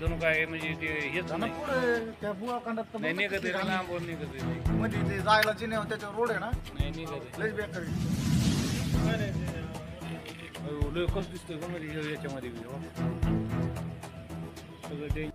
जणू काय म्हणजे ते हेच नाही. पुढे त्या बुवा कांडात नाही निघत आहे, लांबवर निघत आहे. मध्ये ते जायला जिने त्याच्यावर रोड आहे ना, नाही निघत आहे. लयच बेकार आहे. लय कसं दिसतोय का मध्ये याच्यामध्ये सगळं ते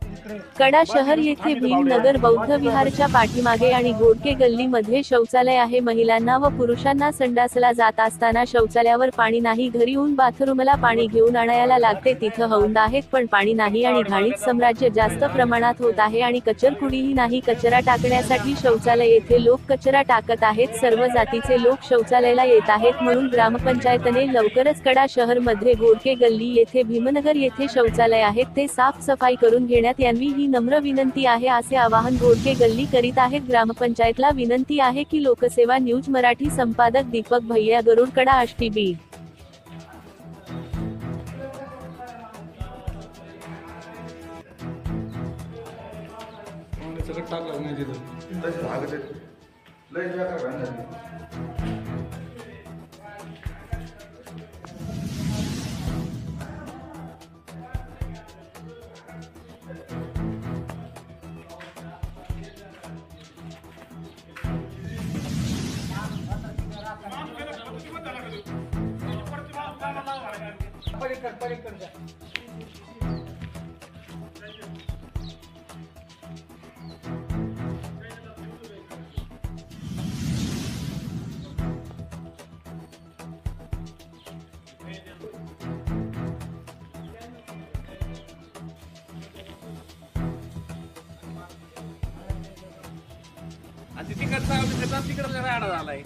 कडा शहर येथे भीमनगर बौद्ध विहारच्या पाठीमागे आणि गोडके गल्लीमध्ये शौचालय आहे. महिलांना व पुरुषांना संडासला जात असताना शौचालयावर पाणी नाही. घरी येऊन बाथरूमला पाणी घेऊन आणायला लागते. तिथं हौद आहेत पण पाणी नाही आणि घाणीत साम्राज्य जास्त प्रमाणात होत आहे आणि कचरकुडीही नाही. कचरा टाकण्यासाठी शौचालय येथे लोक कचरा टाकत आहेत. सर्व जातीचे लोक शौचालयाला येत आहेत म्हणून ग्रामपंचायतने लवकरच कडा शहर मध्ये गोडके गल्ली येथे भीमनगर येथे शौचालय आहेत ते साफ सफाई करून घेण्यात यावी ही नम्र विनंती आहे असे आवाहन गोडके गल्ली करीत आहेत. ग्रामपंचायतला विनंती आहे की लोकसेवा न्यूज मराठी संपादक दीपक भैया गरुड कडा आष्टी बीड. सगळं टाकलं नाही तिथं. लयच बेकार भांडण झाली. पलीकडे जा. आणि तिकडचा तिकडचा राडा झालाय.